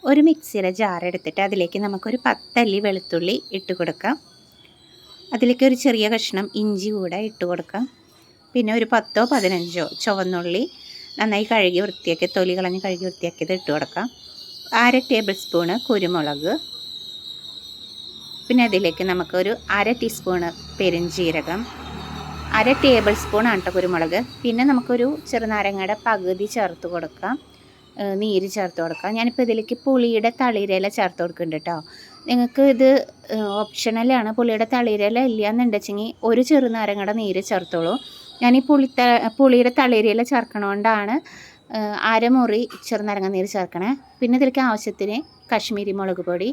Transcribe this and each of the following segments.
ഒരു മിക്സിയുടെ ജാർ എടുത്തിട്ട് അതിലേക്ക് നമുക്കൊരു 10 അല്ലി വെളുത്തുള്ളി ഇട്ട് കൊടുക്കാം. അതിലേക്ക് ഒരു ചെറിയ കഷ്ണം ഇഞ്ചി കൂടെ ഇട്ട് കൊടുക്കാം. പിന്നെ ഒരു 10ഓ 15ഓ ചുവന്നുള്ളി നന്നായി കഴുകി വൃത്തിയാക്കി തൊലി കളഞ്ഞ് കഴുകി വൃത്തിയാക്കിയത് ഇട്ട് കൊടുക്കാം. 1/2 ടേബിൾ സ്പൂണ് കുരുമുളക്, പിന്നെ അതിലേക്ക് നമുക്കൊരു 1/2 ടീസ്പൂണ് പെരുംജീരകം, 1/2 ടേബിൾ സ്പൂൺ ആണ് കേട്ടോ കുരുമുളക്. പിന്നെ നമുക്കൊരു ചെറുനാരങ്ങയുടെ പകുതി ചേർത്ത് കൊടുക്കാം, നീര് ചേർത്ത് കൊടുക്കാം. ഞാനിപ്പോൾ ഇതിലേക്ക് പുളിയുടെ തളിരില ചേർത്ത് കൊടുക്കുന്നുണ്ട് കേട്ടോ. നിങ്ങൾക്ക് ഇത് ഓപ്ഷണലാണ്. പുളിയുടെ തളിരില ഇല്ല എന്നുണ്ടെച്ചെങ്കിൽ ഒരു ചെറുനാരങ്ങയുടെ നീര് ചേർത്തോളൂ. ഞാൻ ഈ പുളിയുടെ തളിരില ചേർക്കണോണ്ടാണ് 1/2 മുറി ചെറുനാരങ്ങ നീര് ചേർക്കണേ. പിന്നെ ഇതിലേക്ക് ആവശ്യത്തിന് കശ്മീരി മുളക് പൊടി,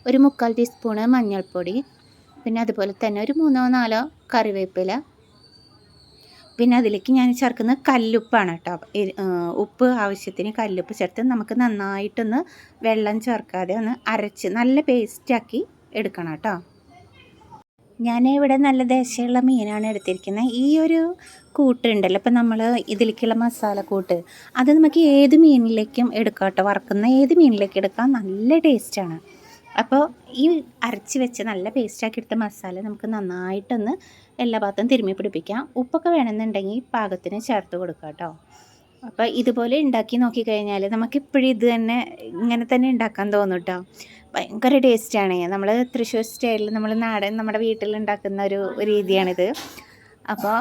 ഒരു 3/4 ടീസ്പൂണ് മഞ്ഞൾപ്പൊടി, പിന്നെ അതുപോലെ തന്നെ ഒരു 3-4 കറിവേപ്പില. പിന്നെ അതിലേക്ക് ഞാൻ ചേർക്കുന്ന കല്ലുപ്പാണ് കേട്ടോ. ഉപ്പ് ആവശ്യത്തിന് കല്ലുപ്പ് ചേർത്ത് നമുക്ക് നന്നായിട്ടൊന്ന് വെള്ളം ചേർക്കാതെ ഒന്ന് അരച്ച് നല്ല പേസ്റ്റാക്കി എടുക്കണം കേട്ടോ. ഞാനിവിടെ നല്ല ദേശമുള്ള മീനാണ് എടുത്തിരിക്കുന്നത്. ഈ ഒരു കൂട്ടുണ്ടല്ലോ, ഇപ്പം നമ്മൾ ഇതിലേക്കുള്ള മസാല കൂട്ട് അത് നമുക്ക് ഏത് മീനിലേക്കും എടുക്കാം കേട്ടോ. വറക്കുന്ന ഏത് മീനിലേക്കും എടുക്കാം, നല്ല ടേസ്റ്റാണ്. അപ്പോൾ ഈ അരച്ച് വെച്ച് നല്ല പേസ്റ്റാക്കി എടുത്ത മസാല നമുക്ക് നന്നായിട്ടൊന്ന് എല്ലാ ഭാഗത്തും തിരുമ്മി പിടിപ്പിക്കാം. ഉപ്പൊക്കെ വേണമെന്നുണ്ടെങ്കിൽ പാകത്തിന് ചേർത്ത് കൊടുക്കാം കേട്ടോ. അപ്പോൾ ഇതുപോലെ ഉണ്ടാക്കി നോക്കിക്കഴിഞ്ഞാൽ നമുക്കിപ്പോഴും ഇത് തന്നെ ഇങ്ങനെ തന്നെ ഉണ്ടാക്കാൻ തോന്നും കേട്ടോ. ഭയങ്കര ടേസ്റ്റാണ്. നമ്മൾ തൃശ്ശൂർ സ്റ്റൈലിൽ നമ്മൾ നാടൻ നമ്മുടെ വീട്ടിലുണ്ടാക്കുന്ന ഒരു രീതിയാണിത്. അപ്പോൾ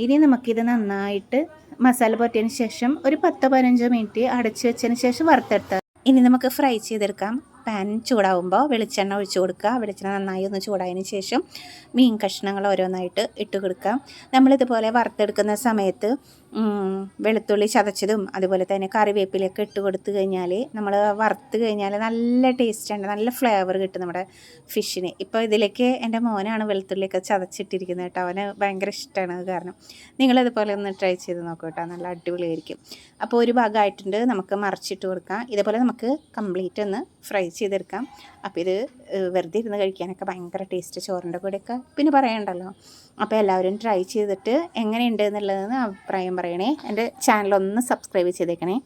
ഇനി നമുക്കിത് നന്നായിട്ട് മസാല പുരട്ടിയതിന് ശേഷം ഒരു 10-15 മിനിറ്റ് അടച്ച് വെച്ചതിന് ശേഷം വറുത്തെടുത്താൽ ഇനി നമുക്ക് ഫ്രൈ ചെയ്തെടുക്കാം. പാൻ ചൂടാവുമ്പോൾ വെളിച്ചെണ്ണ ഒഴിച്ച് കൊടുക്കുക. വെളിച്ചെണ്ണ നന്നായി ഒന്ന് ചൂടായതിന് ശേഷം മീൻ കഷ്ണങ്ങൾ ഓരോന്നായിട്ട് ഇട്ട് കൊടുക്കാം. നമ്മളിതുപോലെ വറുത്തെടുക്കുന്ന സമയത്ത് വെളുത്തുള്ളി ചതച്ചതും അതുപോലെ തന്നെ കറിവേപ്പിലൊക്കെ ഇട്ട് കൊടുത്തു കഴിഞ്ഞാൽ നമ്മൾ വറുത്ത് കഴിഞ്ഞാൽ നല്ല ടേസ്റ്റുണ്ട്, നല്ല ഫ്ലേവർ കിട്ടും നമ്മുടെ ഫിഷിന്. ഇപ്പോൾ ഇതിലേക്ക് എൻ്റെ മോനാണ് വെളുത്തുള്ളിയൊക്കെ ചതച്ചിട്ടിരിക്കുന്നത് കേട്ടോ. അവന് ഭയങ്കര ഇഷ്ടമാണ്. അത് കാരണം നിങ്ങളിതുപോലെ ഒന്ന് ട്രൈ ചെയ്ത് നോക്കൂ കേട്ടോ, നല്ല അടിപൊളിയായിരിക്കും. അപ്പോൾ ഒരു ഭാഗമായിട്ടുണ്ട്, നമുക്ക് മറിച്ചിട്ട് കൊടുക്കാം. ഇതുപോലെ നമുക്ക് കംപ്ലീറ്റ് ഒന്ന് ഫ്രൈ ചെയ്തെടുക്കാം. അപ്പോൾ ഇത് വെറുതെ ഇരുന്ന് കഴിക്കാനൊക്കെ ഭയങ്കര ടേസ്റ്റ്, ചോറിൻ്റെ കൂടെയൊക്കെ പിന്നെ പറയണ്ടല്ലോ. അപ്പോൾ എല്ലാവരും ട്രൈ ചെയ്തിട്ട് എങ്ങനെയുണ്ട് എന്നുള്ളതെന്ന് അഭിപ്രായം പറയണേ. എൻ്റെ ചാനലൊന്ന് സബ്സ്ക്രൈബ് ചെയ്തേക്കണേ.